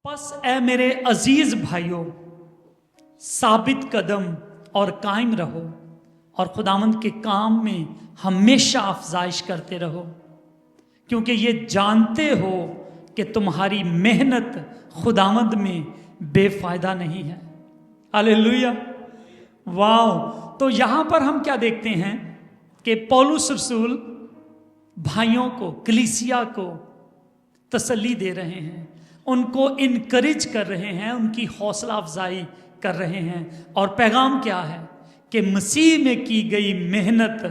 बस ए मेरे अजीज भाइयों, साबित कदम और कायम रहो और खुदावंद के काम में हमेशा अफजाइश करते रहो, क्योंकि ये जानते हो कि तुम्हारी मेहनत खुदावंद में बेफायदा नहीं है। हालेलुया, वाह। तो यहां पर हम क्या देखते हैं कि पौलुस रसूल भाइयों को, कलीसिया को तसल्ली दे रहे हैं, उनको इनकरेज कर रहे हैं, उनकी हौसला अफजाई कर रहे हैं। और पैगाम क्या है कि मसीह में की गई मेहनत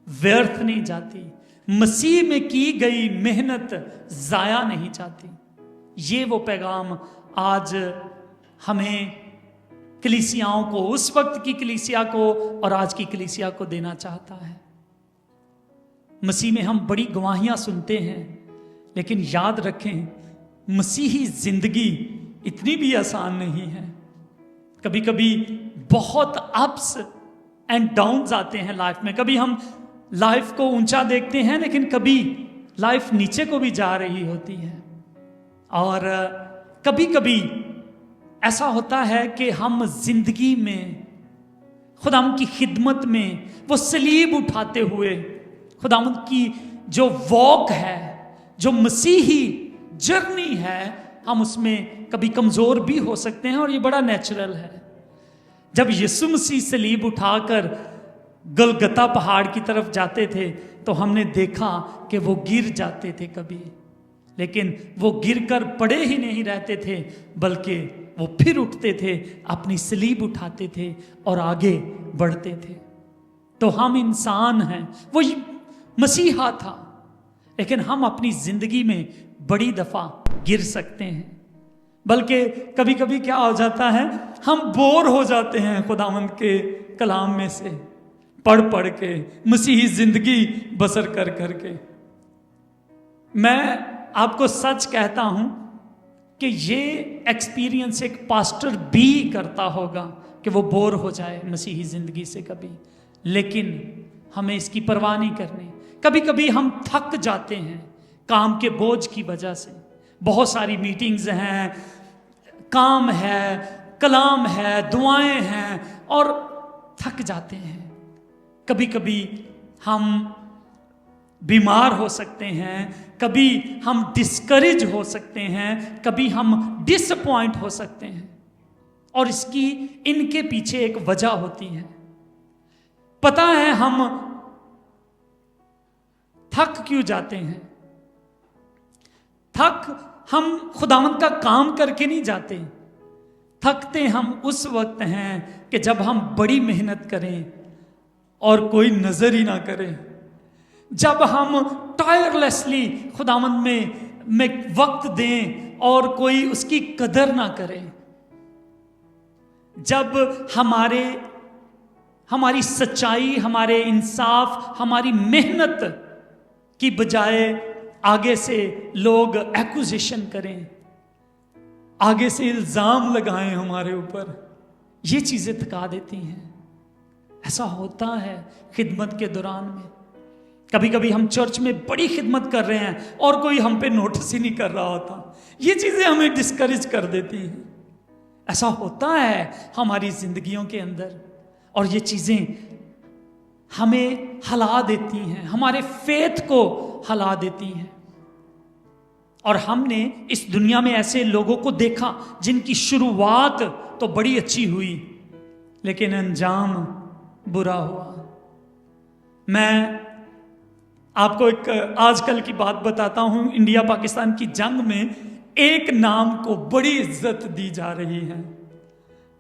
व्यर्थ नहीं जाती, मसीह में की गई मेहनत जाया नहीं जाती। ये वो पैगाम आज हमें कलीसियाओं को, उस वक्त की कलीसिया को और आज की कलीसिया को देना चाहता है। मसीह में हम बड़ी गवाहियां सुनते हैं, लेकिन याद रखें मसीही जिंदगी इतनी भी आसान नहीं है। कभी कभी बहुत अप्स एंड डाउन्स आते हैं लाइफ में। कभी हम लाइफ को ऊंचा देखते हैं, लेकिन कभी लाइफ नीचे को भी जा रही होती है। और कभी कभी ऐसा होता है कि हम जिंदगी में खुदाम की खिदमत में वो सलीब उठाते हुए खुदाम की जो वॉक है, जो मसीही जर्नी है, हम उसमें कभी कमजोर भी हो सकते हैं। और ये बड़ा नेचुरल है। जब यीशु मसीह सलीब उठाकर गलगता पहाड़ की तरफ जाते थे तो हमने देखा कि वो गिर जाते थे कभी, लेकिन वो गिरकर पड़े ही नहीं रहते थे, बल्कि वो फिर उठते थे, अपनी सलीब उठाते थे और आगे बढ़ते थे। तो हम इंसान हैं, वो मसीहा था, लेकिन हम अपनी जिंदगी में बड़ी दफा गिर सकते हैं। बल्कि कभी कभी क्या हो जाता है, हम बोर हो जाते हैं खुदावंद के कलाम में से पढ़ पढ़ के, मसीही जिंदगी बसर कर करके। मैं आपको सच कहता हूं कि ये एक्सपीरियंस एक पास्टर भी करता होगा कि वो बोर हो जाए मसीही जिंदगी से कभी, लेकिन हमें इसकी परवाह नहीं करनी। कभी कभी हम थक जाते हैं काम के बोझ की वजह से। बहुत सारी मीटिंग्स हैं, काम है, कलाम है, दुआएं हैं, और थक जाते हैं। कभी कभी हम बीमार हो सकते हैं, कभी हम डिस्करेज हो सकते हैं, कभी हम डिसअपॉइंट हो सकते हैं। और इसकी इनके पीछे एक वजह होती है। पता है हम थक क्यों जाते हैं? हम खुदावंद का काम करके नहीं जाते। थकते हम उस वक्त हैं कि जब हम बड़ी मेहनत करें और कोई नजर ही ना करे, जब हम टायरलेसली खुदावंद में वक्त दें और कोई उसकी कदर ना करे, जब हमारी सच्चाई, हमारे इंसाफ, हमारी मेहनत की बजाय आगे से लोग एक्यूजेशन करें, आगे से इल्जाम लगाएं हमारे ऊपर, ये चीजें थका देती हैं। ऐसा होता है खिदमत के दौरान में। कभी कभी हम चर्च में बड़ी खिदमत कर रहे हैं और कोई हम पे नोटिस ही नहीं कर रहा होता। ये चीजें हमें डिस्करेज कर देती हैं। ऐसा होता है हमारी जिंदगियों के अंदर, और ये चीजें हमें हिला देती हैं, हमारे फेथ को हिला देती हैं। और हमने इस दुनिया में ऐसे लोगों को देखा जिनकी शुरुआत तो बड़ी अच्छी हुई, लेकिन अंजाम बुरा हुआ। मैं आपको एक आजकल की बात बताता हूं। इंडिया पाकिस्तान की जंग में एक नाम को बड़ी इज्जत दी जा रही है,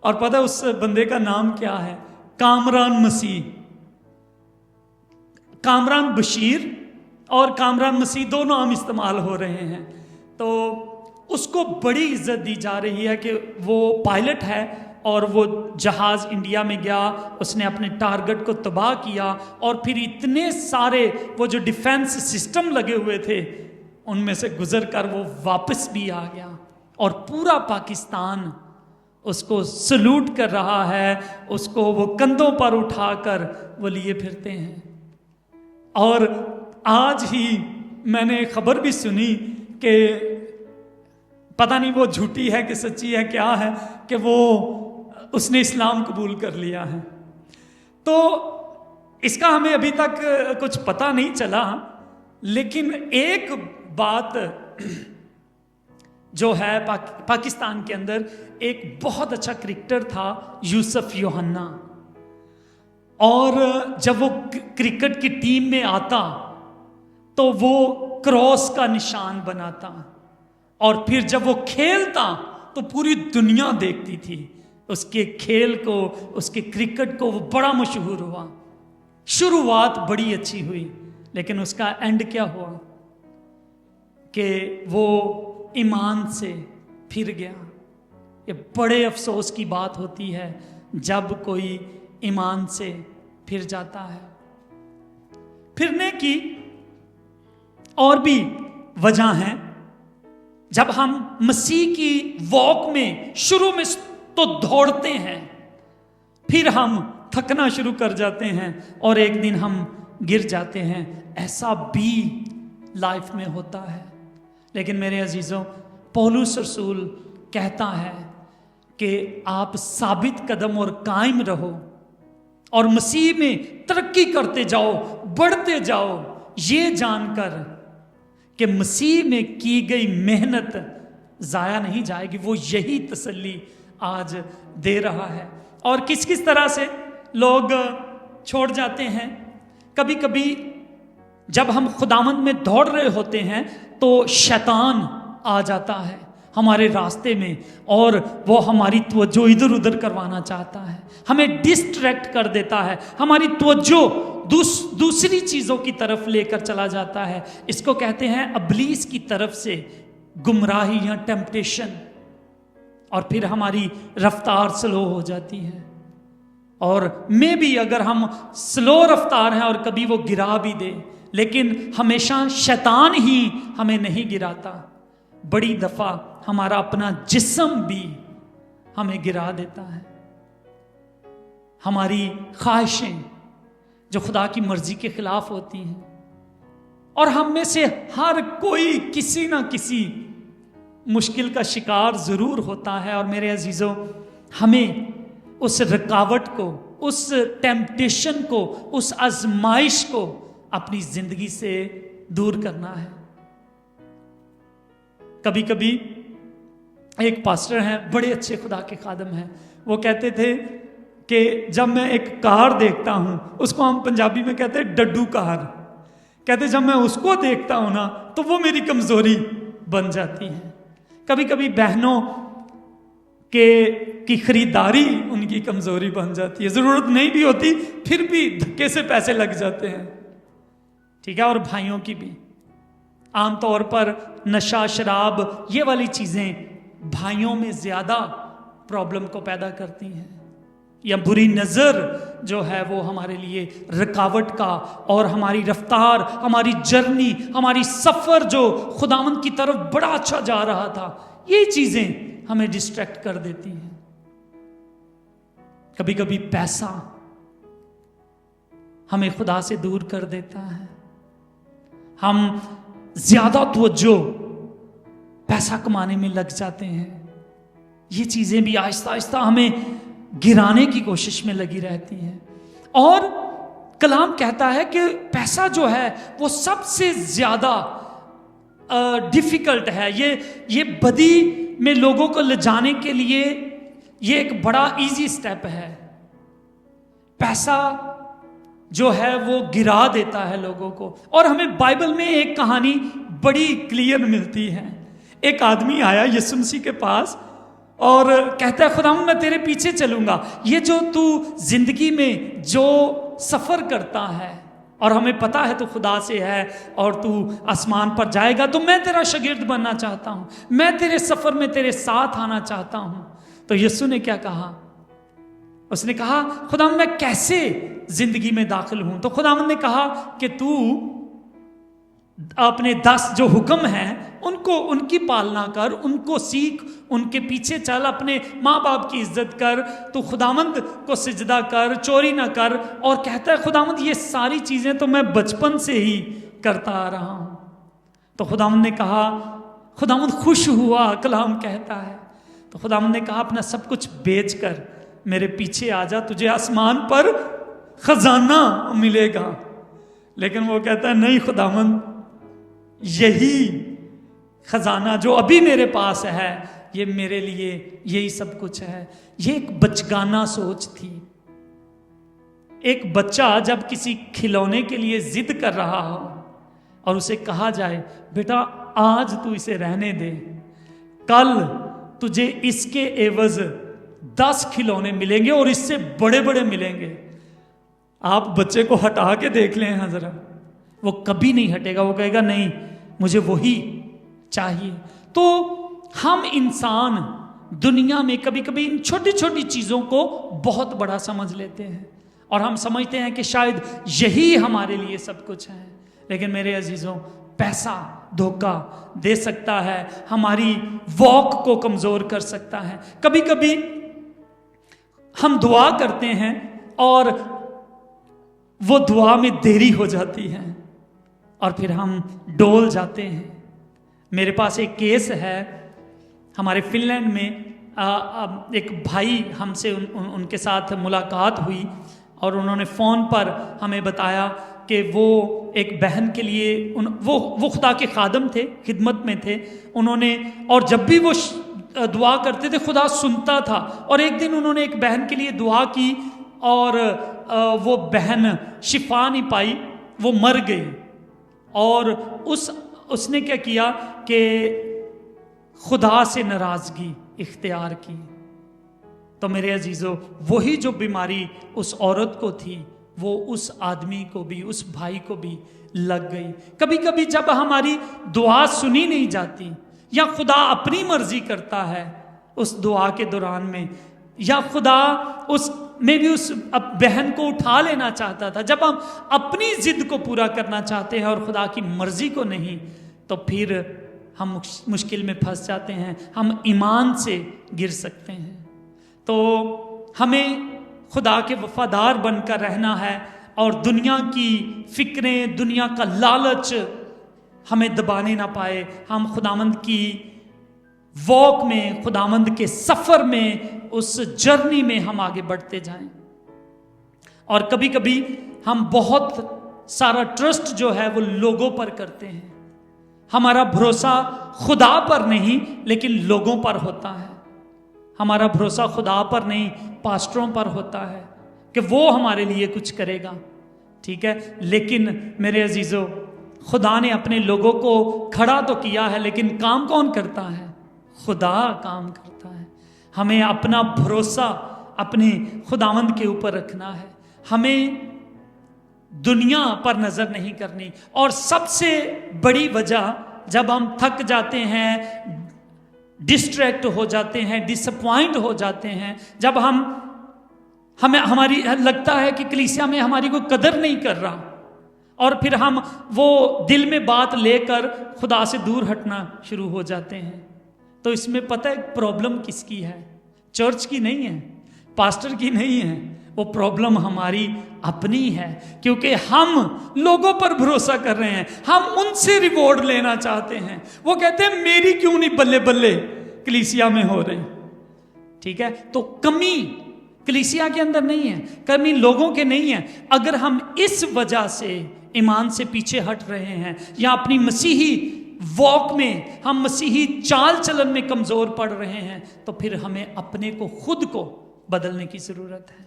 और पता उस बंदे का नाम क्या है? कामरान मसीह। कामरान बशीर और कामरान मसीह, दो नाम इस्तेमाल हो रहे हैं। तो उसको बड़ी इज्जत दी जा रही है कि वो पायलट है और वो जहाज इंडिया में गया, उसने अपने टारगेट को तबाह किया, और फिर इतने सारे वो जो डिफेंस सिस्टम लगे हुए थे उनमें से गुजर कर वो वापस भी आ गया, और पूरा पाकिस्तान उसको सल्यूट कर रहा है, उसको वो कंधों पर उठाकर वो लिए फिरते हैं। और आज ही मैंने खबर भी सुनी कि पता नहीं वो झूठी है कि सच्ची है, क्या है कि वो उसने इस्लाम कबूल कर लिया है। तो इसका हमें अभी तक कुछ पता नहीं चला, लेकिन एक बात जो है पाकिस्तान के अंदर एक बहुत अच्छा क्रिकेटर था यूसुफ योहाना, और जब वो क्रिकेट की टीम में आता तो वो क्रॉस का निशान बनाता, और फिर जब वो खेलता तो पूरी दुनिया देखती थी उसके खेल को, उसके क्रिकेट को। वो बड़ा मशहूर हुआ। शुरुआत बड़ी अच्छी हुई, लेकिन उसका एंड क्या हुआ कि वो ईमान से फिर गया। ये बड़े अफसोस की बात होती है जब कोई ईमान से फिर जाता है। फिरने की और भी वजह हैं। जब हम मसीह की वॉक में शुरू में तो दौड़ते हैं, फिर हम थकना शुरू कर जाते हैं और एक दिन हम गिर जाते हैं। ऐसा भी लाइफ में होता है। लेकिन मेरे अजीजों, पौलुस रसूल कहता है कि आप साबित कदम और कायम रहो और मसीह में तरक्की करते जाओ, बढ़ते जाओ, ये जानकर कि मसीह में की गई मेहनत जाया नहीं जाएगी। वो यही तसल्ली आज दे रहा है। और किस किस तरह से लोग छोड़ जाते हैं। कभी कभी जब हम खुदावंद में दौड़ रहे होते हैं तो शैतान आ जाता है हमारे रास्ते में, और वो हमारी तवज्जो इधर उधर करवाना चाहता है, हमें डिस्ट्रैक्ट कर देता है, हमारी तवज्जो दूसरी चीज़ों की तरफ लेकर चला जाता है। इसको कहते हैं इब्लीस की तरफ से गुमराही या टेम्पटेशन, और फिर हमारी रफ्तार स्लो हो जाती है। और मे भी अगर हम स्लो रफ्तार हैं और कभी वो गिरा भी दे, लेकिन हमेशा शैतान ही हमें नहीं गिराता। बड़ी दफा हमारा अपना जिस्म भी हमें गिरा देता है। हमारी ख्वाहिशें जो खुदा की मर्जी के खिलाफ होती हैं, और हम में से हर कोई किसी ना किसी मुश्किल का शिकार जरूर होता है। और मेरे अजीजों, हमें उस रुकावट को, उस टेम्पटेशन को, उस आजमाइश को अपनी जिंदगी से दूर करना है। कभी कभी एक पास्टर हैं, बड़े अच्छे खुदा के खादम हैं, वो कहते थे कि जब मैं एक कार देखता हूं, उसको हम पंजाबी में कहते हैं डड्डू कार, कहते जब मैं उसको देखता हूं ना तो वो मेरी कमजोरी बन जाती है। कभी कभी बहनों की खरीदारी उनकी कमजोरी बन जाती है, जरूरत नहीं भी होती फिर भी धक्के से पैसे लग जाते हैं, ठीक है। और भाइयों की भी आमतौर पर नशा, शराब, ये वाली चीजें भाइयों में ज्यादा प्रॉब्लम को पैदा करती हैं। या बुरी नजर जो है वो हमारे लिए रुकावट का, और हमारी रफ्तार, हमारी जर्नी, हमारी सफर जो खुदावंद की तरफ बड़ा अच्छा जा रहा था, ये चीजें हमें डिस्ट्रैक्ट कर देती हैं। कभी कभी पैसा हमें खुदा से दूर कर देता है। हम ज्यादा तवज्जो पैसा कमाने में लग जाते हैं। ये चीजें भी आहिस्ता आहिस्ता हमें गिराने की कोशिश में लगी रहती हैं। और कलाम कहता है कि पैसा जो है वो सबसे ज्यादा डिफिकल्ट है। ये बदी में लोगों को ले जाने के लिए ये एक बड़ा इजी स्टेप है। पैसा जो है वो गिरा देता है लोगों को। और हमें बाइबल में एक कहानी बड़ी क्लियर मिलती है। एक आदमी आया यीशु मसीह के पास और कहता है, खुदा मैं तेरे पीछे चलूंगा। ये जो तू जिंदगी में जो सफर करता है, और हमें पता है तू खुदा से है और तू आसमान पर जाएगा, तो मैं तेरा शागिर्द बनना चाहता हूं, मैं तेरे सफर में तेरे साथ आना चाहता हूं। तो यीशु ने क्या कहा? उसने कहा, खुदा मैं कैसे जिंदगी में दाखिल हूं? तो खुदावंद ने कहा कि तू अपने 10 जो हुक्म हैं उनकी पालना कर, उनको सीख, उनके पीछे चल, अपने माँ बाप की इज्जत कर, तू खुदावंद को सिजदा कर, चोरी ना कर। और कहता है खुदावंद ये सारी चीजें तो मैं बचपन से ही करता आ रहा हूं। तो खुदावंद ने कहा, खुदावंद खुश हुआ, कलाम कहता है। तो खुदावंद ने कहा अपना सब कुछ बेचकर मेरे पीछे आ जा, तुझे आसमान पर खजाना मिलेगा। लेकिन वो कहता है नहीं खुदावंद, यही खजाना जो अभी मेरे पास है ये मेरे लिए यही सब कुछ है। ये एक बचगाना सोच थी। एक बच्चा जब किसी खिलौने के लिए जिद कर रहा हो और उसे कहा जाए बेटा आज तू इसे रहने दे, कल तुझे इसके एवज 10 खिलौने मिलेंगे और इससे बड़े बड़े मिलेंगे। आप बच्चे को हटा के देख लें हाँ जरा, वो कभी नहीं हटेगा, वो कहेगा नहीं मुझे वही चाहिए। तो हम इंसान दुनिया में कभी कभी इन छोटी छोटी चीज़ों को बहुत बड़ा समझ लेते हैं और हम समझते हैं कि शायद यही हमारे लिए सब कुछ है। लेकिन मेरे अजीजों, पैसा धोखा दे सकता है, हमारी वॉक को कमज़ोर कर सकता है। कभी कभी हम दुआ करते हैं और वो दुआ में देरी हो जाती है और फिर हम डोल जाते हैं। मेरे पास एक केस है, हमारे फिनलैंड में एक भाई हमसे उनके साथ मुलाकात हुई और उन्होंने फ़ोन पर हमें बताया कि वो एक बहन के लिए वो खुदा के खादम थे, खिदमत में थे उन्होंने, और जब भी वो दुआ करते थे खुदा सुनता था। और एक दिन उन्होंने एक बहन के लिए दुआ की और वो बहन शिफा नहीं पाई, वो मर गई। और उसने क्या किया कि खुदा से नाराज़गी इख्तियार की। तो मेरे अजीज़ों, वही जो बीमारी उस औरत को थी वो उस आदमी को भी, उस भाई को भी लग गई। कभी कभी जब हमारी दुआ सुनी नहीं जाती या खुदा अपनी मर्जी करता है उस दुआ के दौरान में, या खुदा उस बहन को उठा लेना चाहता था, जब हम अपनी जिद को पूरा करना चाहते हैं और खुदा की मर्जी को नहीं, तो फिर हम मुश्किल में फंस जाते हैं, हम ईमान से गिर सकते हैं। तो हमें खुदा के वफादार बनकर रहना है और दुनिया की फिक्रें, दुनिया का लालच हमें दबाने ना पाए। हम खुदावंद की वॉक में, खुदावंद के सफ़र में, उस जर्नी में हम आगे बढ़ते जाएं। और कभी कभी हम बहुत सारा ट्रस्ट जो है वो लोगों पर करते हैं। हमारा भरोसा खुदा पर नहीं लेकिन लोगों पर होता है। हमारा भरोसा खुदा पर नहीं, पास्टरों पर होता है कि वो हमारे लिए कुछ करेगा, ठीक है। लेकिन मेरे अजीज़ों, खुदा ने अपने लोगों को खड़ा तो किया है, लेकिन काम कौन करता है? खुदा काम करता है। हमें अपना भरोसा अपने खुदावंद के ऊपर रखना है। हमें दुनिया पर नज़र नहीं करनी। और सबसे बड़ी वजह, जब हम थक जाते हैं, डिस्ट्रैक्ट हो जाते हैं, डिसअपॉइंट हो जाते हैं, जब हमें हमारी लगता है कि कलीसिया में हमारी कोई कदर नहीं कर रहा, और फिर हम वो दिल में बात लेकर खुदा से दूर हटना शुरू हो जाते हैं, तो इसमें पता है प्रॉब्लम किसकी है? चर्च की नहीं है, पास्टर की नहीं है, वो प्रॉब्लम हमारी अपनी है। क्योंकि हम लोगों पर भरोसा कर रहे हैं, हम उनसे रिवॉर्ड लेना चाहते हैं। वो कहते हैं मेरी क्यों नहीं बल्ले बल्ले कलीसिया में हो रही, ठीक है। तो कमी कलीसिया के अंदर नहीं है, कमी लोगों के नहीं है। अगर हम इस वजह से ईमान से पीछे हट रहे हैं या अपनी मसीही वॉक में, हम मसीही चाल चलन में कमजोर पड़ रहे हैं, तो फिर हमें अपने को, खुद को बदलने की जरूरत है।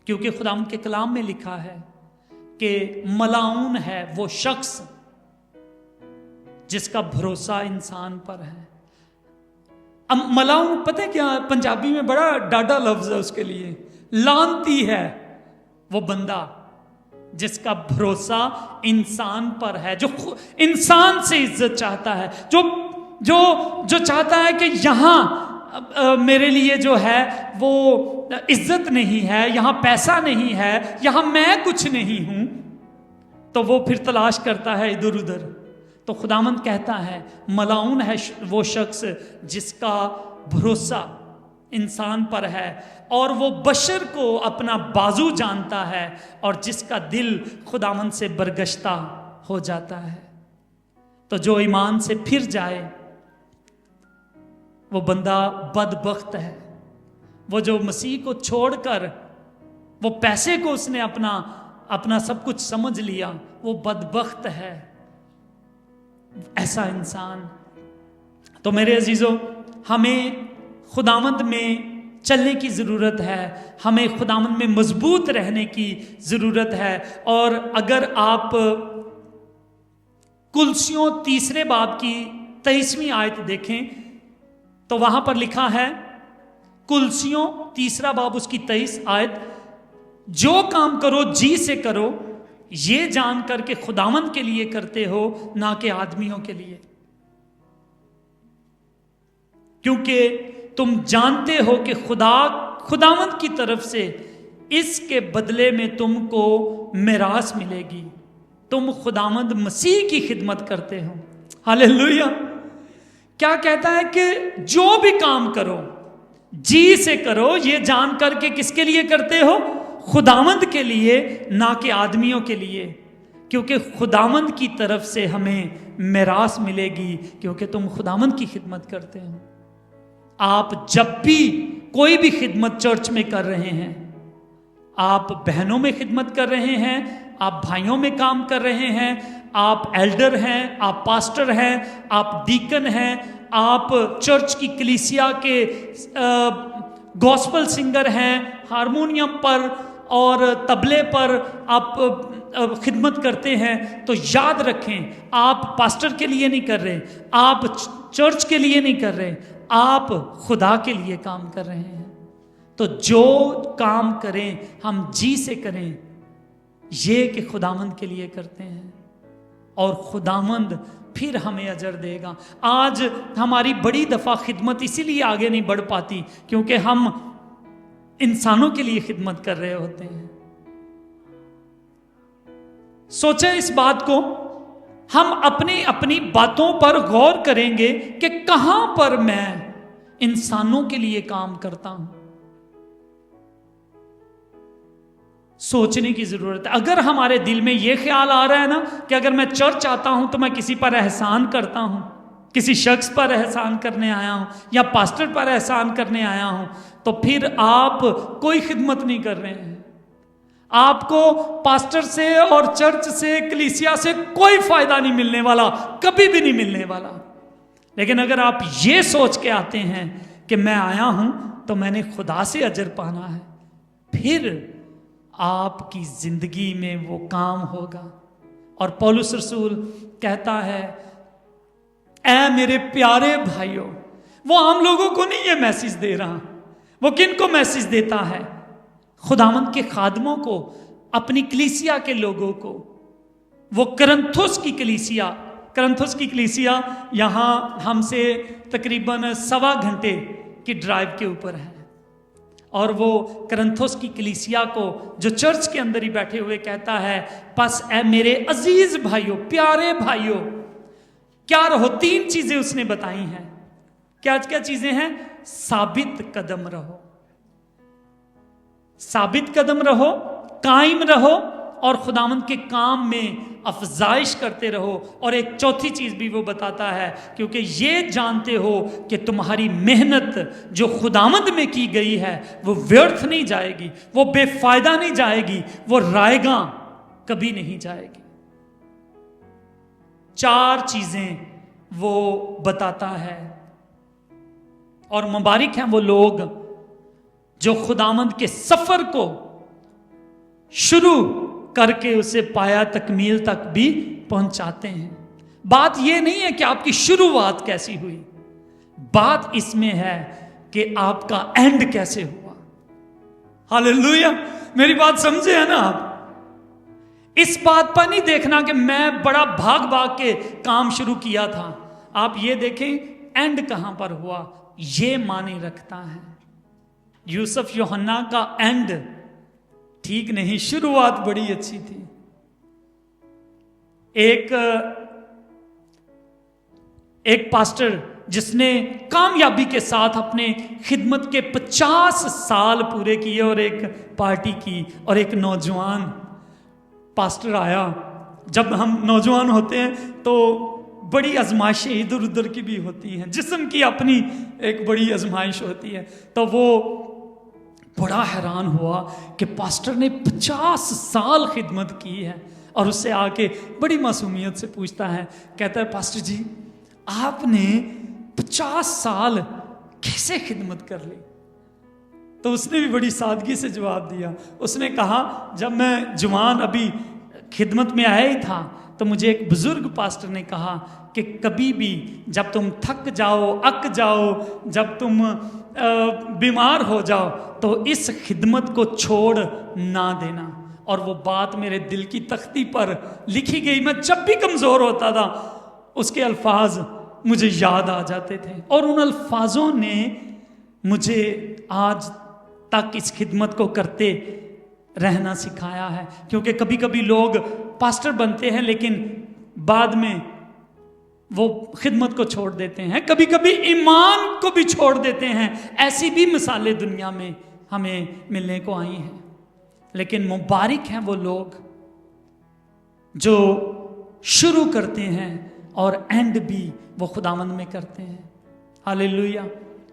क्योंकि खुदावंद के कलाम में लिखा है कि मलाऊन है वो शख्स जिसका भरोसा इंसान पर है। अब मलाऊन पता है क्या, पंजाबी में बड़ा डाडा लफ्ज है उसके लिए, लानती है वो बंदा जिसका भरोसा इंसान पर है, जो इंसान से इज्जत चाहता है, जो जो जो चाहता है कि यहाँ मेरे लिए जो है वो इज्जत नहीं है, यहाँ पैसा नहीं है, यहाँ मैं कुछ नहीं हूं, तो वो फिर तलाश करता है इधर उधर। तो खुदावंद कहता है मलाऊन है वो शख्स जिसका भरोसा इंसान पर है और वो बशर को अपना बाजू जानता है और जिसका दिल खुदावंद से बरगश्ता हो जाता है। तो जो ईमान से फिर जाए वो बंदा बदबख्त है। वो जो मसीह को छोड़कर वो पैसे को उसने अपना सब कुछ समझ लिया, वो बदबख्त है ऐसा इंसान। तो मेरे अजीजों, हमें खुदावंद में चलने की ज़रूरत है, हमें खुदावंद में मजबूत रहने की ज़रूरत है। और अगर आप कुलसियों 3 बाब की 23वीं आयत देखें तो वहां पर लिखा है, कुलसियों 3 बाब उसकी 23 आयत, जो काम करो जी से करो, ये जान करके खुदावंद के लिए करते हो, ना कि आदमियों के लिए, क्योंकि तुम जानते हो कि खुदावंद की तरफ से इसके बदले में तुमको मिरास मिलेगी। तुम खुदावंद मसीह की खिदमत करते हो। हालेलुया। क्या कहता है कि जो भी काम करो जी से करो, ये जान करके किसके लिए करते हो? खुदावंद के लिए, ना कि आदमियों के लिए, क्योंकि खुदावंद की तरफ से हमें मिरास मिलेगी, क्योंकि तुम खुदावंद की खिदमत करते हो। आप जब भी कोई भी खिदमत चर्च में कर रहे हैं, आप बहनों में खिदमत कर रहे हैं, आप भाइयों में काम कर रहे हैं, आप एल्डर हैं, आप पास्टर हैं, आप डीकन हैं, आप चर्च की कलीसिया के गॉस्पल सिंगर हैं, हारमोनियम पर और तबले पर आप खिदमत करते हैं, तो याद रखें, आप पास्टर के लिए नहीं कर रहे, आप चर्च के लिए नहीं कर रहे, आप खुदा के लिए काम कर रहे हैं। तो जो काम करें हम जी से करें, ये कि खुदावंद के लिए करते हैं, और खुदावंद फिर हमें अजर देगा। आज हमारी बड़ी दफा खिदमत इसीलिए आगे नहीं बढ़ पाती क्योंकि हम इंसानों के लिए खिदमत कर रहे होते हैं। सोचें इस बात को, हम अपनी अपनी बातों पर गौर करेंगे कि कहां पर मैं इंसानों के लिए काम करता हूं। सोचने की जरूरत है। अगर हमारे दिल में यह ख्याल आ रहा है ना कि अगर मैं चर्च आता हूं तो मैं किसी पर एहसान करता हूं, किसी शख्स पर एहसान करने आया हूं या पास्टर पर एहसान करने आया हूं, तो फिर आप कोई खिदमत नहीं कर रहे हैं। आपको पास्टर से और चर्च से, कलीसिया से कोई फायदा नहीं मिलने वाला, कभी भी नहीं मिलने वाला। लेकिन अगर आप ये सोच के आते हैं कि मैं आया हूं तो मैंने खुदा से अजर पाना है, फिर आपकी जिंदगी में वो काम होगा। और पौलुस रसूल कहता है, ऐ मेरे प्यारे भाइयों, वो आम लोगों को नहीं ये मैसेज दे रहा, वो किन को मैसेज देता है? खुदावंद के खादमों को, अपनी कलीसिया के लोगों को। वो करंथुस की कलीसिया यहां हमसे तकरीबन 1.25 घंटे की ड्राइव के ऊपर है, और वो करंथुस की कलीसिया को जो चर्च के अंदर ही बैठे हुए कहता है, बस ऐ मेरे अजीज भाइयों, प्यारे भाइयों, क्या रहो? 3 चीजें उसने बताई हैं। क्या क्या चीजें हैं? साबित कदम रहो, साबित कदम रहो, कायम रहो, और खुदावंद के काम में अफजाइश करते रहो। और एक चौथी चीज भी वो बताता है, क्योंकि ये जानते हो कि तुम्हारी मेहनत जो खुदावंद में की गई है वो व्यर्थ नहीं जाएगी, वो बेफायदा नहीं जाएगी, वो रायगा कभी नहीं जाएगी। 4 चीजें वो बताता है, और मुबारक हैं वो लोग जो खुदावंद के सफर को शुरू करके उसे पाया तकमील तक भी पहुंचाते हैं। बात यह नहीं है कि आपकी शुरुआत कैसी हुई, बात इसमें है कि आपका एंड कैसे हुआ। हालेलुया, मेरी बात समझे है ना आप? इस बात पर नहीं देखना कि मैं बड़ा भाग भाग के काम शुरू किया था। आप ये देखें एंड कहां पर हुआ, ये माने रखता है। यूसुफ यूहन्ना का एंड ठीक नहीं, शुरुआत बड़ी अच्छी थी। एक पास्टर जिसने कामयाबी के साथ अपने खिदमत के 50 साल पूरे किए और एक पार्टी की, और एक नौजवान पास्टर आया। जब हम नौजवान होते हैं तो बड़ी आजमाइशें इधर उधर की भी होती हैं, जिस्म की अपनी एक बड़ी आजमाइश होती है। तो वो बड़ा हैरान हुआ कि पास्टर ने 50 साल खिदमत की है, और उससे आके बड़ी मासूमियत से पूछता है, कहता है पास्टर जी आपने 50 साल कैसे खिदमत कर ली? तो उसने भी बड़ी सादगी से जवाब दिया। उसने कहा जब मैं जवान अभी खिदमत में आया ही था तो मुझे एक बुजुर्ग पास्टर ने कहा कि कभी भी जब तुम थक जाओ, अक जाओ, जब तुम बीमार हो जाओ तो इस खिदमत को छोड़ ना देना। और वो बात मेरे दिल की तख्ती पर लिखी गई। मैं जब भी कमज़ोर होता था उसके अल्फाज मुझे याद आ जाते थे, और उन अल्फाजों ने मुझे आज तक इस खिदमत को करते रहना सिखाया है। क्योंकि कभी कभी लोग पास्टर बनते हैं लेकिन बाद में वो खिदमत को छोड़ देते हैं, कभी कभी ईमान को भी छोड़ देते हैं। ऐसी भी मिसालें दुनिया में हमें मिलने को आई हैं। लेकिन मुबारक हैं वो लोग जो शुरू करते हैं और एंड भी वो खुदावंद में करते हैं। हालेलुया।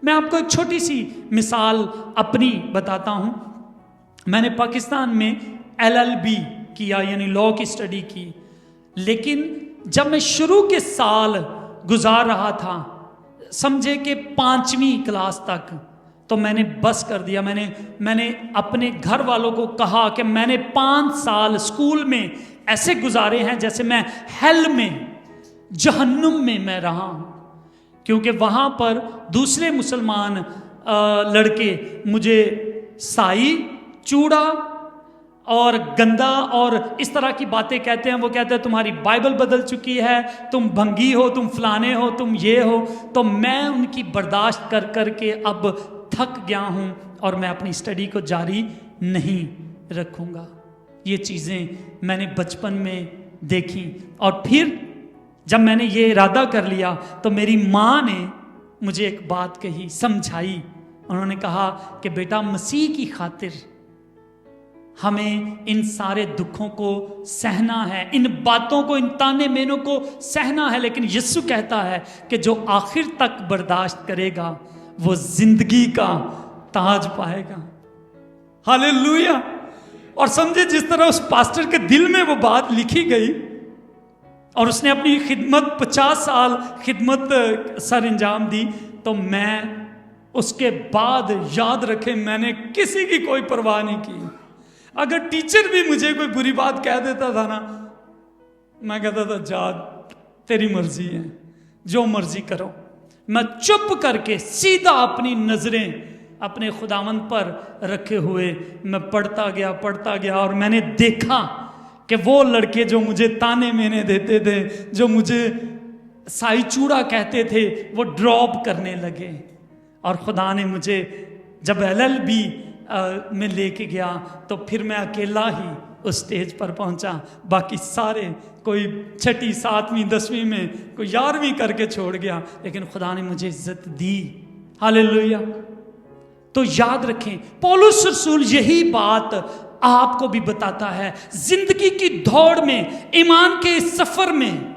मैं आपको एक छोटी सी मिसाल अपनी बताता हूं। मैंने पाकिस्तान में LLB किया, यानी लॉ की स्टडी की, लेकिन जब मैं शुरू के साल गुजार रहा था, समझे कि 5वीं क्लास तक, तो मैंने बस कर दिया। मैंने अपने घर वालों को कहा कि मैंने 5 साल स्कूल में ऐसे गुजारे हैं जैसे मैं हेल में, जहन्नुम में मैं रहा हूं। क्योंकि वहां पर दूसरे मुसलमान लड़के मुझे साई, चूड़ा और गंदा और इस तरह की बातें कहते हैं। वो कहते हैं तुम्हारी बाइबल बदल चुकी है, तुम भंगी हो, तुम फलाने हो, तुम ये हो। तो मैं उनकी बर्दाश्त कर कर के अब थक गया हूं और मैं अपनी स्टडी को जारी नहीं रखूंगा। ये चीज़ें मैंने बचपन में देखी, और फिर जब मैंने ये इरादा कर लिया तो मेरी माँ ने मुझे एक बात कही, समझाई। उन्होंने कहा कि बेटा मसीह की खातिर हमें इन सारे दुखों को सहना है, इन बातों को, इन ताने मेनों को सहना है, लेकिन यीशु कहता है कि जो आखिर तक बर्दाश्त करेगा वो जिंदगी का ताज पाएगा। हालेलुया। और समझे जिस तरह उस पास्टर के दिल में वो बात लिखी गई, और उसने अपनी खिदमत 50 साल खिदमत सर अंजाम दी, तो मैं उसके बाद याद रखे मैंने किसी की कोई परवाह नहीं की। अगर टीचर भी मुझे कोई बुरी बात कह देता था ना, मैं कहता था जा तेरी मर्जी है, जो मर्जी करो। मैं चुप करके सीधा अपनी नजरें अपने खुदावंद पर रखे हुए मैं पढ़ता गया, और मैंने देखा कि वो लड़के जो मुझे ताने मेने देते थे, जो मुझे साई चूड़ा कहते थे, वो ड्रॉप करने लगे। और खुदा ने मुझे जब LLB में लेके गया तो फिर मैं अकेला ही उस स्टेज पर पहुंचा। बाकी सारे कोई 6ठी 7वीं 10वीं में, कोई 11वीं करके छोड़ गया, लेकिन खुदा ने मुझे इज्जत दी। हालेलुया। तो याद रखें, पौलुस रसूल यही बात आपको भी बताता है। जिंदगी की दौड़ में, ईमान के सफर में,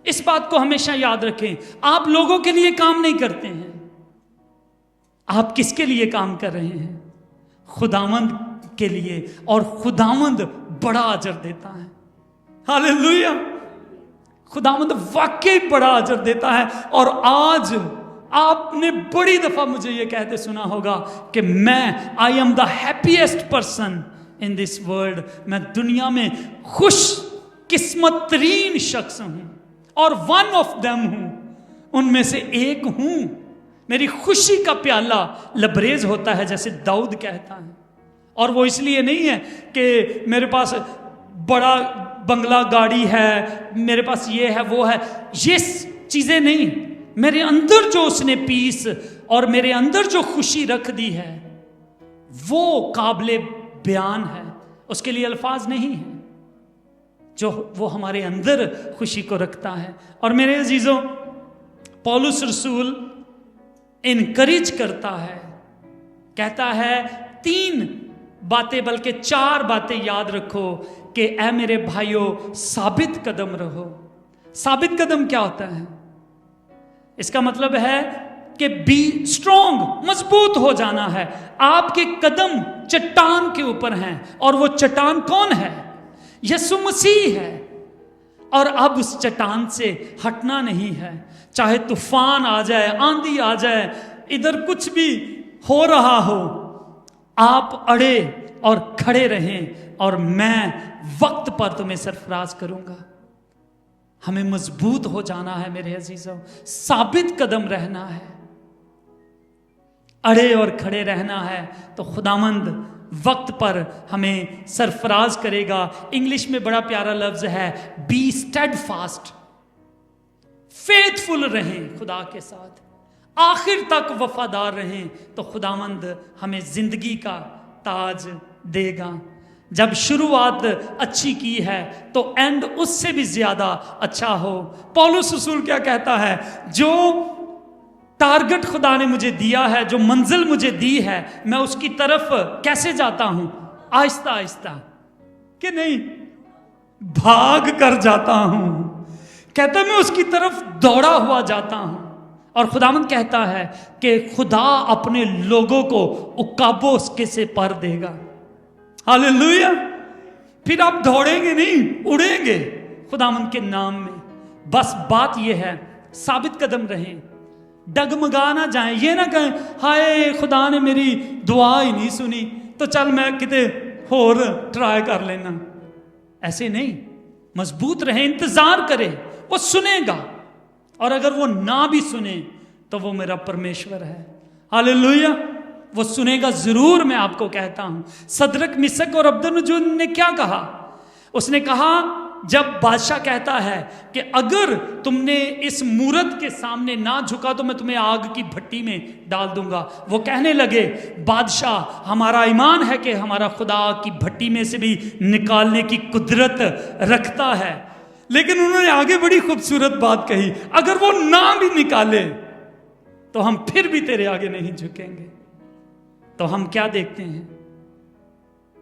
इस बात को हमेशा याद रखें, आप लोगों के लिए काम नहीं करते हैं। आप किसके लिए काम कर रहे हैं? खुदावंद के लिए, और खुदावंद बड़ा अजर देता है। हालेलुया। खुदावंद वाकई बड़ा अजर देता है। और आज आपने बड़ी दफा मुझे यह कहते सुना होगा कि I am the happiest person in this world. मैं दुनिया में खुश किस्मत तरीन शख्स हूं, और वन ऑफ देम हूं, उनमें से एक हूं। मेरी खुशी का प्याला लबरेज होता है, जैसे दाऊद कहता है। और वो इसलिए नहीं है कि मेरे पास बड़ा बंगला गाड़ी है, मेरे पास ये है वो है, ये चीजें नहीं। मेरे अंदर जो उसने पीस और मेरे अंदर जो खुशी रख दी है वो काबिले बयान है, उसके लिए अल्फाज नहीं है, जो वो हमारे अंदर खुशी को रखता है। और मेरे अजीजों, पौलुस रसूल इनकरेज करता है, कहता है 3 बातें बल्कि 4 बातें याद रखो कि ऐ मेरे भाइयों साबित कदम रहो। साबित कदम क्या होता है? इसका मतलब है कि बी स्ट्रॉन्ग, मजबूत हो जाना है। आपके कदम चट्टान के ऊपर हैं, और वो चट्टान कौन है? यीशु मसीह है। और अब उस चट्टान से हटना नहीं है, चाहे तूफान आ जाए, आंधी आ जाए, इधर कुछ भी हो रहा हो, आप अड़े और खड़े रहें, और मैं वक्त पर तुम्हें सरफराज करूंगा। हमें मजबूत हो जाना है मेरे अजीजों, साबित कदम रहना है, अड़े और खड़े रहना है, तो खुदावंद वक्त पर हमें सरफराज करेगा। इंग्लिश में बड़ा प्यारा लफ्ज है, बी स्टेडफास्ट, फेथफुल रहें खुदा के साथ, आखिर तक वफादार रहें, तो खुदावंद हमें जिंदगी का ताज देगा। जब शुरुआत अच्छी की है तो एंड उससे भी ज्यादा अच्छा हो। पौलुस रसूल क्या कहता है? जो टारगेट खुदा ने मुझे दिया है, जो मंजिल मुझे दी है, मैं उसकी तरफ कैसे जाता हूं? आहिस्ता आहिस्ता, कि नहीं, भाग कर जाता हूं। कहता मैं उसकी तरफ दौड़ा हुआ जाता हूं। और खुदावंद कहता है कि खुदा अपने लोगों को उकाबों के से पर देगा। हालेलुया। फिर आप दौड़ेंगे नहीं, उड़ेंगे खुदावंद के नाम में। बस बात यह है, साबित कदम रहें, डगमगा ना जाएं। ये ना कहें हाय खुदा ने मेरी दुआ ही नहीं सुनी, तो चल मैं किते होर ट्राई कर लेना। ऐसे नहीं, मजबूत रहें, इंतजार करें, वो सुनेगा। और अगर वो ना भी सुने तो वो मेरा परमेश्वर है। हालेलुया। वो सुनेगा जरूर, मैं आपको कहता हूं। सदरक, मिसक और अब्दुन्नगो ने क्या कहा? उसने कहा, जब बादशाह कहता है कि अगर तुमने इस मूरत के सामने ना झुका तो मैं तुम्हें आग की भट्टी में डाल दूंगा, वो कहने लगे, बादशाह हमारा ईमान है कि हमारा खुदा आग की भट्टी में से भी निकालने की कुदरत रखता है। लेकिन उन्होंने आगे बड़ी खूबसूरत बात कही, अगर वो ना भी निकाले तो हम फिर भी तेरे आगे नहीं झुकेंगे। तो हम क्या देखते हैं?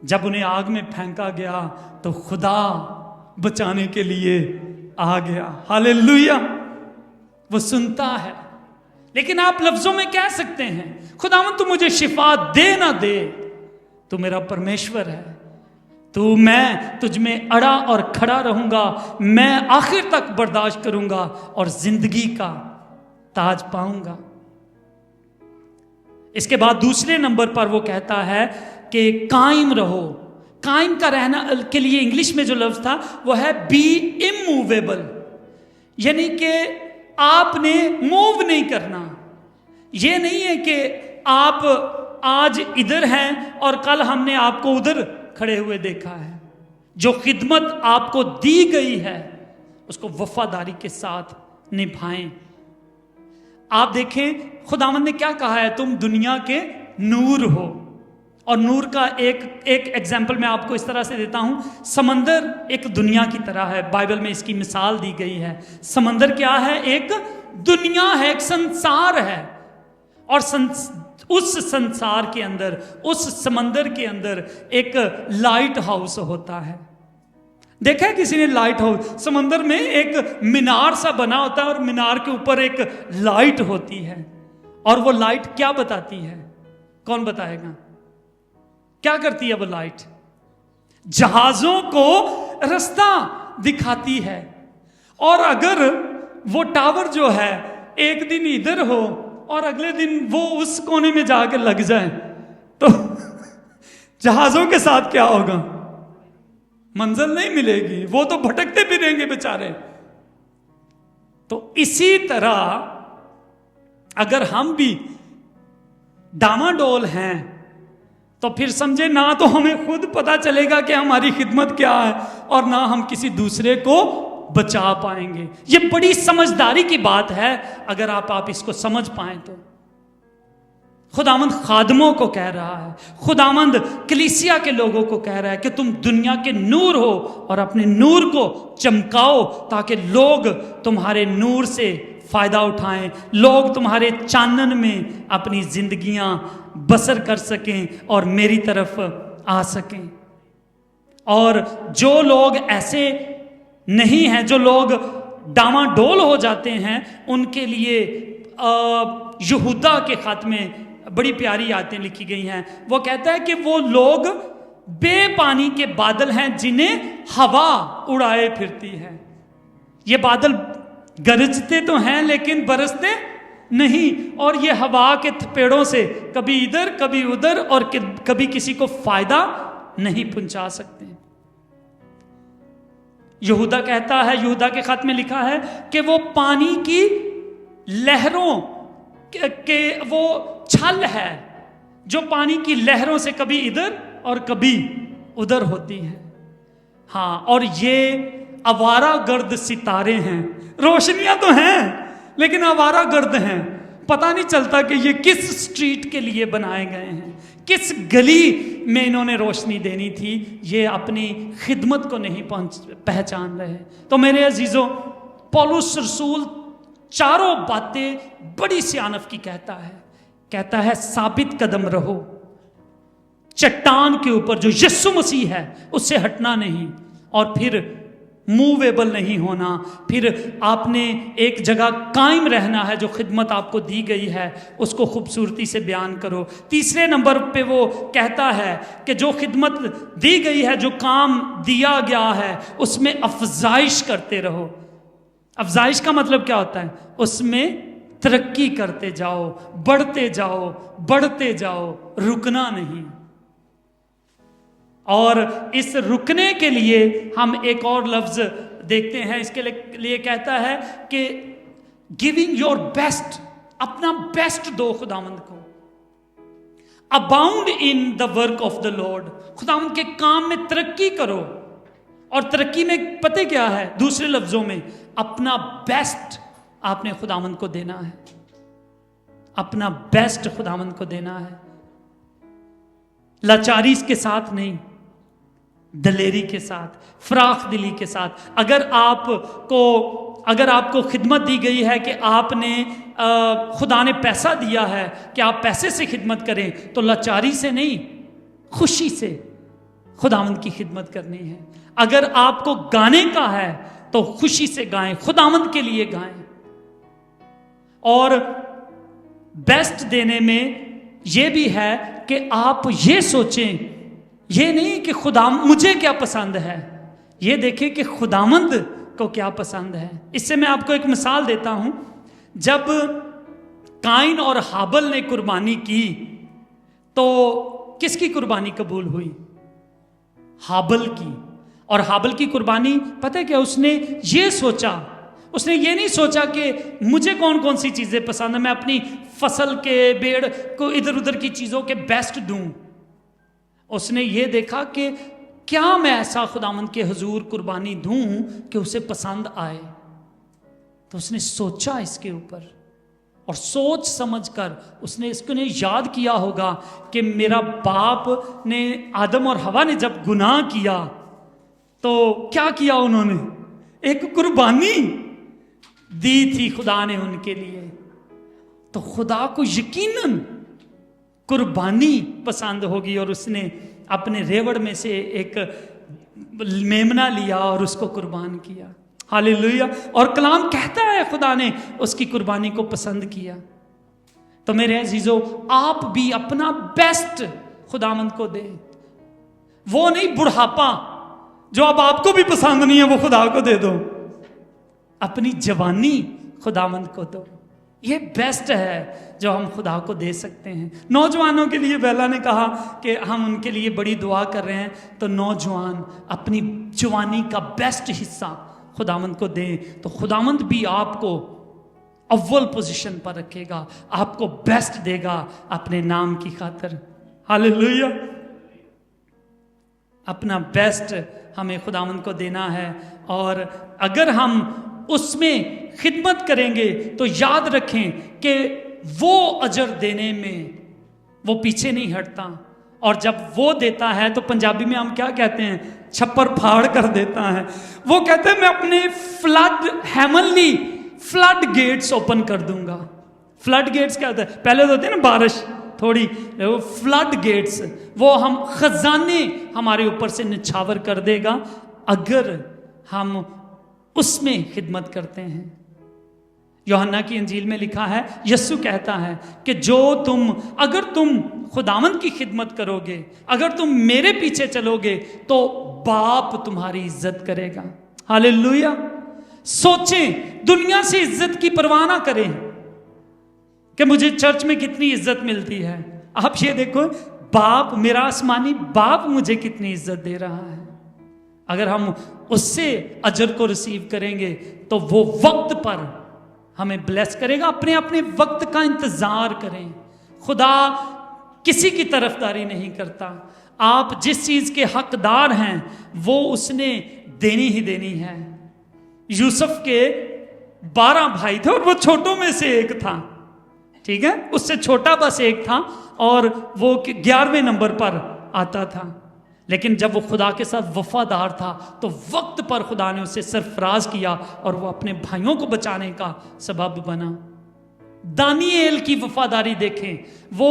जब उन्हें आग में फेंका गया तो खुदा बचाने के लिए आ गया। हालेलुया। वो सुनता है। लेकिन आप लफ्जों में कह सकते हैं, खुदावंद तू मुझे शिफा दे ना दे, तू मेरा परमेश्वर है, तू, मैं तुझ में अड़ा और खड़ा रहूंगा, मैं आखिर तक बर्दाश्त करूंगा और जिंदगी का ताज पाऊंगा। इसके बाद दूसरे नंबर पर वो कहता है कि कायम रहो। कायम का रहना के लिए इंग्लिश में जो लफ्ज था वो है बी इमूवेबल, यानी कि आपने मूव नहीं करना। ये नहीं है कि आप आज इधर हैं और कल हमने आपको उधर खड़े हुए देखा है। जो खिदमत आपको दी गई है उसको वफादारी के साथ निभाएं। आप देखें खुदावंद ने क्या कहा है, तुम दुनिया के नूर हो। और नूर का एक एग्जाम्पल मैं आपको इस तरह से देता हूं, समंदर एक दुनिया की तरह है। बाइबल में इसकी मिसाल दी गई है। समंदर क्या है? एक दुनिया है, एक संसार है। और उस संसार के अंदर, उस समंदर के अंदर एक लाइट हाउस होता है। देखा है किसी ने लाइट हाउस? समंदर में एक मीनार सा बना होता है और मीनार के ऊपर एक लाइट होती है। और वो लाइट क्या बताती है? कौन बताएगा? क्या करती है वो लाइट? जहाजों को रास्ता दिखाती है। और अगर वो टावर जो है एक दिन इधर हो और अगले दिन वो उस कोने में जाके लग जाए तो जहाजों के साथ क्या होगा? मंजिल नहीं मिलेगी, वो तो भटकते फिरेंगे बेचारे। तो इसी तरह अगर हम भी डामाडोल हैं तो फिर समझे ना तो हमें खुद पता चलेगा कि हमारी खिदमत क्या है और ना हम किसी दूसरे को बचा पाएंगे। ये बड़ी समझदारी की बात है अगर आप इसको समझ पाएं तो। खुदावंद खादमों को कह रहा है, खुदावंद कलीसिया के लोगों को कह रहा है कि तुम दुनिया के नूर हो और अपने नूर को चमकाओ ताकि लोग तुम्हारे नूर से फायदा उठाएं, लोग तुम्हारे चानन में अपनी जिंदगियां बसर कर सकें और मेरी तरफ आ सकें। और जो लोग ऐसे नहीं हैं, जो लोग डामाडोल हो जाते हैं, उनके लिए यहूदा के खत में बड़ी प्यारी आयतें लिखी गई हैं। वो कहता है कि वो लोग बेपानी के बादल हैं जिन्हें हवा उड़ाए फिरती है। ये बादल गरजते तो हैं लेकिन बरसते नहीं, और ये हवा के थपेड़ों से कभी इधर कभी उधर और कभी किसी को फायदा नहीं पहुंचा सकते। यहूदा कहता है, यहूदा के खत में लिखा है कि वो पानी की लहरों के वो छल है जो पानी की लहरों से कभी इधर और कभी उधर होती है। हाँ, और ये आवारा गर्द सितारे हैं, रोशनियां तो हैं लेकिन आवारा गर्द हैं। पता नहीं चलता कि ये किस स्ट्रीट के लिए बनाए गए हैं, किस गली में इन्होंने रोशनी देनी थी, ये अपनी खिदमत को नहीं पहचान रहे। तो मेरे अजीजों, पौलुस रसूल चारों बातें बड़ी सियानफ की कहता है साबित कदम रहो, चट्टान के ऊपर जो यीशु मसीह है उससे हटना नहीं, और फिर मूवेबल नहीं होना, फिर आपने एक जगह कायम रहना है। जो खिदमत आपको दी गई है उसको खूबसूरती से बयान करो। तीसरे नंबर पे वो कहता है कि जो खिदमत दी गई है, जो काम दिया गया है, उसमें अफजाइश करते रहो। अफजाइश का मतलब क्या होता है? उसमें तरक्की करते जाओ, बढ़ते जाओ, रुकना नहीं। और इस रुकने के लिए हम एक और लफ्ज देखते हैं, इसके लिए कहता है कि गिविंग योर बेस्ट, अपना बेस्ट दो खुदावंद को। Abound in the work of the Lord, खुदावंद के काम में तरक्की करो। और तरक्की में पता क्या है? दूसरे लफ्जों में अपना बेस्ट आपने खुदावंद को देना है, अपना बेस्ट खुदावंद को देना है। लाचारी के साथ नहीं, दलेरी के साथ, फराख दिली के साथ। अगर आपको खिदमत दी गई है कि आपने खुदा ने पैसा दिया है कि आप पैसे से खिदमत करें, तो लाचारी से नहीं, खुशी से खुदावंद की खिदमत करनी है। अगर आपको गाने का है तो खुशी से गाएं, खुदावंद के लिए गाएं। और बेस्ट देने में यह भी है कि आप ये सोचें, ये नहीं कि खुदा मुझे क्या पसंद है, ये देखें कि खुदावंद को क्या पसंद है। इससे मैं आपको एक मिसाल देता हूं। जब काइन और हाबल ने कुर्बानी की तो किसकी कुर्बानी कबूल हुई? हाबल की। और हाबल की कुर्बानी पता है क्या? उसने ये सोचा, उसने ये नहीं सोचा कि मुझे कौन कौन सी चीजें पसंद है, मैं अपनी फसल के बेड़ को इधर उधर की चीजों के बेस्ट दूं। उसने ये देखा कि क्या मैं ऐसा खुदावंद के हुजूर कुर्बानी दूं कि उसे पसंद आए। तो उसने सोचा इसके ऊपर, और सोच समझकर उसने इसको याद किया होगा कि मेरा बाप ने, आदम और हवा ने जब गुनाह किया तो क्या किया उन्होंने? एक कुर्बानी दी थी खुदा ने उनके लिए। तो खुदा को यकीनन कुर्बानी पसंद होगी, और उसने अपने रेवड़ में से एक मेमना लिया और उसको कुर्बान किया। हालेलुया। और कलाम कहता है खुदा ने उसकी कुर्बानी को पसंद किया। तो मेरे अजीजों, आप भी अपना बेस्ट खुदावंद को दे। वो नहीं बुढ़ापा जो अब आपको भी पसंद नहीं है, वो खुदा को दे दो। अपनी जवानी खुदावंद को दो। ये बेस्ट है जो हम खुदा को दे सकते हैं। नौजवानों के लिए बेला ने कहा कि हम उनके लिए बड़ी दुआ कर रहे हैं। तो नौजवान अपनी जवानी का बेस्ट हिस्सा खुदावंद को दें, तो खुदावंद भी आपको अव्वल पोजीशन पर रखेगा, आपको बेस्ट देगा अपने नाम की खातिर। हालेलुया। अपना बेस्ट हमें खुदावंद को देना है, और अगर हम उसमें खिदमत करेंगे तो याद रखें कि वो अजर देने में वो पीछे नहीं हटता। और जब वो देता है तो पंजाबी में हम क्या कहते हैं? छप्पर फाड़ कर देता है। वो कहते हैं मैं अपने हेमनली फ्लड गेट्स ओपन कर दूंगा। फ्लड गेट्स क्या होता है? पहले तो होते हैं ना बारिश थोड़ी, वो फ्लड गेट्स, वो हम खजाने हमारे ऊपर से निछावर कर देगा अगर हम उसमें खिदमत करते हैं। यूहन्ना की इंजील में लिखा है, यीशु कहता है कि अगर तुम खुदावंद की खिदमत करोगे, अगर तुम मेरे पीछे चलोगे तो बाप तुम्हारी इज्जत करेगा। हालेलुया। सोचें, दुनिया से इज्जत की परवाह ना करें कि मुझे चर्च में कितनी इज्जत मिलती है। आप ये देखो, बाप, मेरा आसमानी बाप मुझे कितनी इज्जत दे रहा है। अगर हम उससे अजर को रिसीव करेंगे तो वो वक्त पर हमें ब्लेस करेगा। अपने अपने वक्त का इंतजार करें। खुदा किसी की तरफदारी नहीं करता। आप जिस चीज के हकदार हैं वो उसने देनी ही देनी है। यूसुफ के 12 भाई थे और वो छोटों में से एक था, ठीक है, उससे छोटा बस एक था और वो 11वें नंबर पर आता था। लेकिन जब वो खुदा के साथ वफादार था तो वक्त पर खुदा ने उसे सरफराज किया और वो अपने भाइयों को बचाने का सबब बना। दानिएल की वफादारी देखें, वो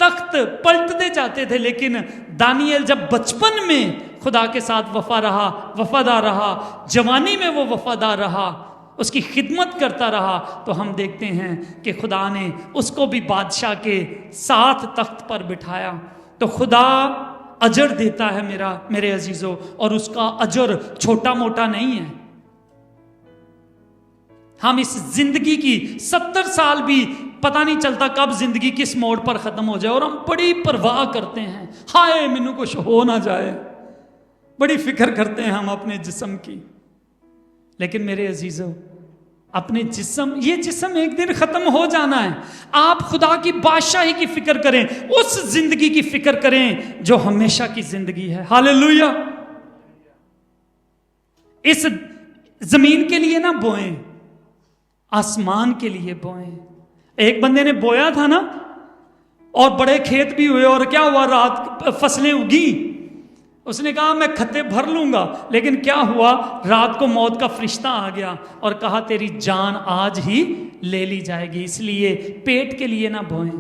तख्त पलटते जाते थे, लेकिन दानिएल जब बचपन में खुदा के साथ वफादार रहा, जवानी में वो वफादार रहा, उसकी खिदमत करता रहा, तो हम देखते हैं कि खुदा ने उसको भी बादशाह के साथ तख्त पर बिठाया। तो खुदा अजर देता है मेरे अजीजों, और उसका अजर छोटा मोटा नहीं है। हम इस जिंदगी की 70 साल भी पता नहीं चलता कब जिंदगी किस मोड़ पर खत्म हो जाए, और हम बड़ी परवाह करते हैं, हाय मैनू कुछ हो ना जाए, बड़ी फिक्र करते हैं हम अपने जिस्म की। लेकिन मेरे अजीजों, अपने ये जिस्म एक दिन खत्म हो जाना है। आप खुदा की बादशाही की फिक्र करें, उस जिंदगी की फिक्र करें जो हमेशा की जिंदगी है। हालेलुया। इस जमीन के लिए ना बोएं, आसमान के लिए बोएं। एक बंदे ने बोया था ना, और बड़े खेत भी हुए, और क्या हुआ, रात फसलें उगी। उसने कहा मैं खत्ते भर लूंगा, लेकिन क्या हुआ, रात को मौत का फरिश्ता आ गया और कहा तेरी जान आज ही ले ली जाएगी। इसलिए पेट के लिए ना बोएं,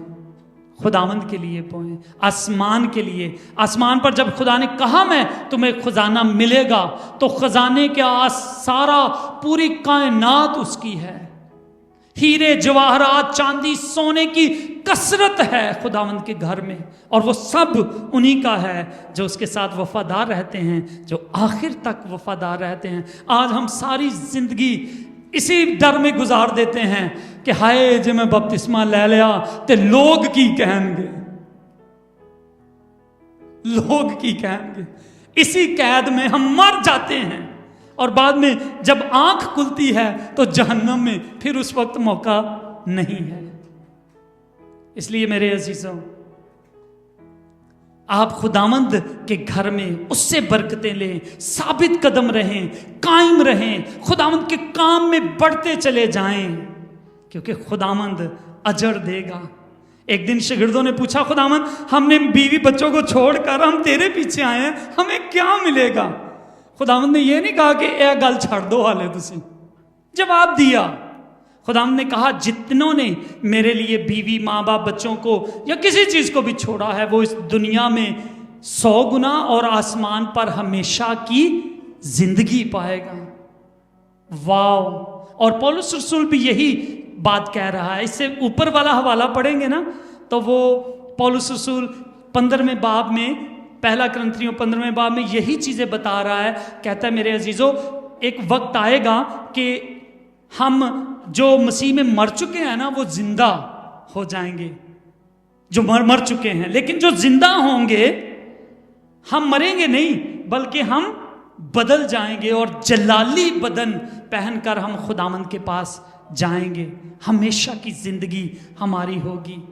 खुदावंद के लिए बोएं, आसमान के लिए। आसमान पर जब खुदा ने कहा मैं तुम्हें खजाना मिलेगा, तो खजाने का सारा पूरी कायनात उसकी है। हीरे जवाहरात चांदी सोने की कसरत है खुदावंद के घर में, और वो सब उन्हीं का है जो उसके साथ वफादार रहते हैं, जो आखिर तक वफादार रहते हैं। आज हम सारी जिंदगी इसी डर में गुजार देते हैं कि हाय जे मैं बपतिस्मा ले लिया ते लोग की कहेंगे, लोग की कहेंगे। इसी कैद में हम मर जाते हैं, और बाद में जब आंख खुलती है तो जहन्नम में फिर उस वक्त मौका नहीं है। इसलिए मेरे अजीजों, आप खुदावंद के घर में उससे बरकतें लें, साबित कदम रहें, कायम रहें, खुदावंद के काम में बढ़ते चले जाएं, क्योंकि खुदावंद अजर देगा। एक दिन शागिर्दों ने पूछा, खुदावंद हमने बीवी बच्चों को छोड़कर हम तेरे पीछे आए हैं, हमें क्या मिलेगा? खुदावंद ने यह नहीं कहा कि यह गल छाड़ दो, हाले तुसी जवाब दिया। खुदावंद ने कहा जितनों ने मेरे लिए बीवी माँ बाप बच्चों को या किसी चीज को भी छोड़ा है, वो इस दुनिया में 100 गुना और आसमान पर हमेशा की जिंदगी पाएगा। वाओ। और पौलुस रसूल भी यही बात कह रहा है। इससे ऊपर वाला हवाला पढ़ेंगे ना, तो वो पौलुस रसूल 15वें बाब में, 1 कुरिन्थियों 15वें बाब में यही चीजें बता रहा है। कहता है मेरे अजीजों, एक वक्त आएगा कि हम जो मसीह में मर चुके हैं ना, वो जिंदा हो जाएंगे, जो मर चुके हैं। लेकिन जो जिंदा होंगे, हम मरेंगे नहीं, बल्कि हम बदल जाएंगे और जलाली बदन पहनकर हम खुदावंद के पास जाएंगे। हमेशा की जिंदगी हमारी होगी,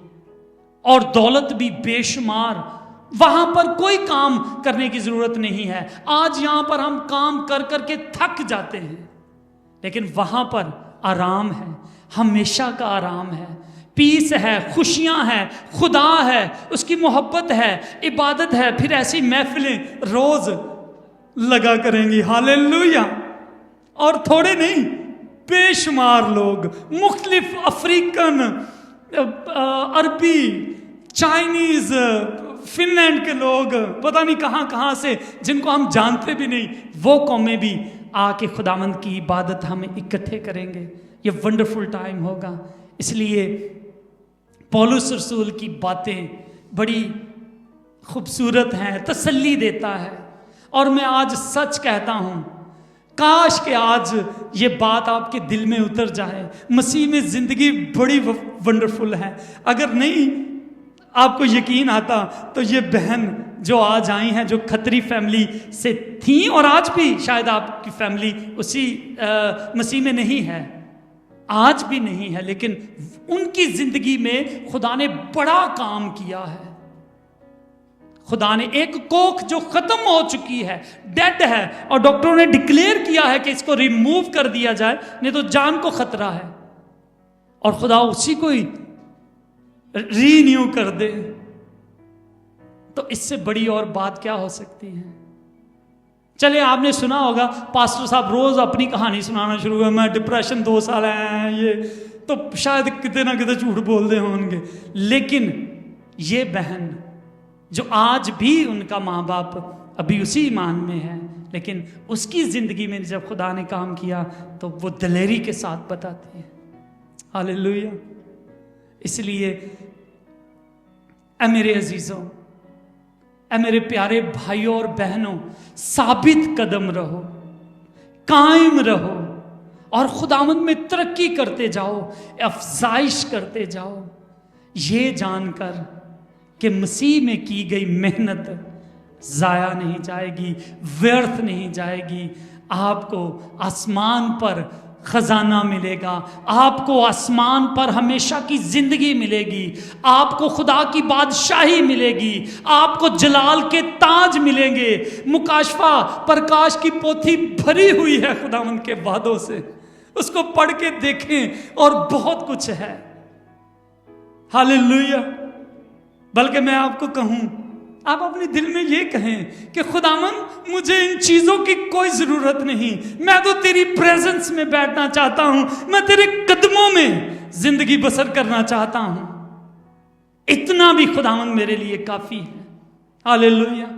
और दौलत भी बेशुमार। वहां पर कोई काम करने की जरूरत नहीं है। आज यहां पर हम काम कर करके थक जाते हैं, लेकिन वहां पर आराम है, हमेशा का आराम है, पीस है, खुशियां हैं, खुदा है, उसकी मोहब्बत है, इबादत है। फिर ऐसी महफिलें रोज लगा करेंगी। हालेलुया। और थोड़े नहीं, बेशुमार लोग, मुख्तलिफ अफ्रीकन, अरबी, चाइनीज, फिनलैंड के लोग, पता नहीं कहां कहां से, जिनको हम जानते भी नहीं, वो कौमें भी आके खुदावंद की इबादत हमें इकट्ठे करेंगे। ये वंडरफुल टाइम होगा। इसलिए पौलुस रसूल की बातें बड़ी खूबसूरत हैं, तसल्ली देता है। और मैं आज सच कहता हूं, काश कि आज ये बात आपके दिल में उतर जाए। मसीह में जिंदगी बड़ी वंडरफुल है। अगर नहीं आपको यकीन आता तो ये बहन जो आज आई हैं, जो खत्री फैमिली से थी और आज भी शायद आपकी फैमिली उसी मसीह में नहीं है, आज भी नहीं है, लेकिन उनकी जिंदगी में खुदा ने बड़ा काम किया है। खुदा ने एक कोख जो खत्म हो चुकी है, डेड है, और डॉक्टरों ने डिक्लेयर किया है कि इसको रिमूव कर दिया जाए, नहीं तो जान को खतरा है, और खुदा उसी को ही रीन्यू कर दे, तो इससे बड़ी और बात क्या हो सकती है। चले, आपने सुना होगा पास्टर साहब रोज अपनी कहानी सुनाना शुरू हुआ, मैं डिप्रेशन 2 साल है, ये तो शायद कितने ना कितने झूठ बोल रहे होंगे। लेकिन ये बहन जो आज भी उनका माँ बाप अभी उसी ईमान में है, लेकिन उसकी जिंदगी में जब खुदा ने काम किया तो वो दिलेरी के साथ बताती है। हालेलुया। इसलिए ऐ मेरे अजीजों, ऐ मेरे प्यारे भाइयों और बहनों, साबित कदम रहो, कायम रहो और खुदावंद में तरक्की करते जाओ, अफजाइश करते जाओ, ये जानकर कि मसीह में की गई मेहनत जाया नहीं जाएगी, व्यर्थ नहीं जाएगी। आपको आसमान पर खजाना मिलेगा, आपको आसमान पर हमेशा की जिंदगी मिलेगी, आपको खुदा की बादशाही मिलेगी, आपको जलाल के ताज मिलेंगे। मुकाशफा प्रकाश की पोथी भरी हुई है खुदावंद के वादों से, उसको पढ़ के देखें और बहुत कुछ है। हालेलुया। बल्कि मैं आपको कहूं, आप अपने दिल में ये कहें कि खुदावंद मुझे इन चीजों की कोई जरूरत नहीं, मैं तो तेरी प्रेजेंस में बैठना चाहता हूं, मैं तेरे कदमों में जिंदगी बसर करना चाहता हूं। इतना भी खुदावंद मेरे लिए काफी है। हालेलुया।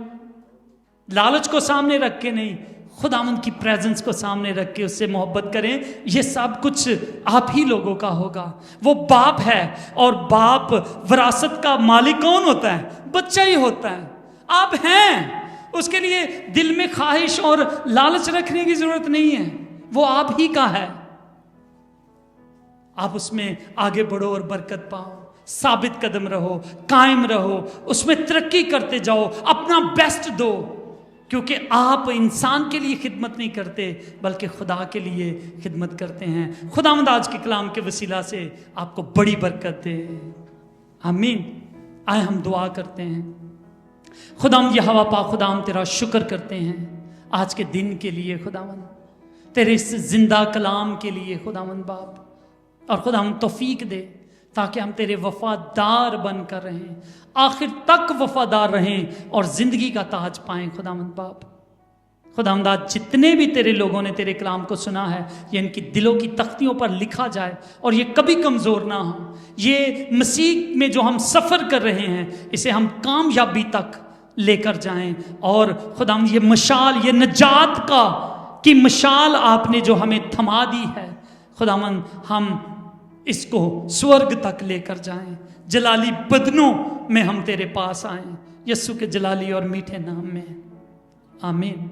लालच को सामने रख के नहीं, खुदावंद की प्रेजेंस को सामने रख के उससे मोहब्बत करें। ये सब कुछ आप ही लोगों का होगा। वो बाप है, और बाप विरासत का मालिक कौन होता है? बच्चा ही होता है। आप हैं, उसके लिए दिल में ख्वाहिश और लालच रखने की जरूरत नहीं है, वो आप ही का है। आप उसमें आगे बढ़ो और बरकत पाओ, साबित कदम रहो, कायम रहो, उसमें तरक्की करते जाओ, अपना बेस्ट दो, क्योंकि आप इंसान के लिए खिदमत नहीं करते बल्कि खुदा के लिए खिदमत करते हैं। खुदावंद आज के कलाम के वसीला से आपको बड़ी बरकत दे। आमीन। आए हम दुआ करते हैं। खुदावंद यहोवा पाक, खुदावंद तेरा शुक्र करते हैं आज के दिन के लिए, खुदावंद तेरे इस जिंदा कलाम के लिए खुदावंद बाप, और खुदावंद तौफीक दे ताकि हम तेरे वफादार बनकर रहें, आखिर तक वफादार रहें और जिंदगी का ताज पाएं। खुदावंद बाप, खुदावंद आज जितने भी तेरे लोगों ने तेरे कलाम को सुना है, ये इनकी दिलों की तख्तियों पर लिखा जाए और ये कभी कमज़ोर ना हो। ये मसीह में जो हम सफ़र कर रहे हैं, इसे हम कामयाबी तक लेकर जाएं, और खुदावंद ये मशाल, ये नजात का की मशाल आपने जो हमें थमा दी है, खुदावंद हम इसको स्वर्ग तक लेकर जाएं, जलाली बदनों में हम तेरे पास आएं, यस्सु के जलाली और मीठे नाम में। आमीन।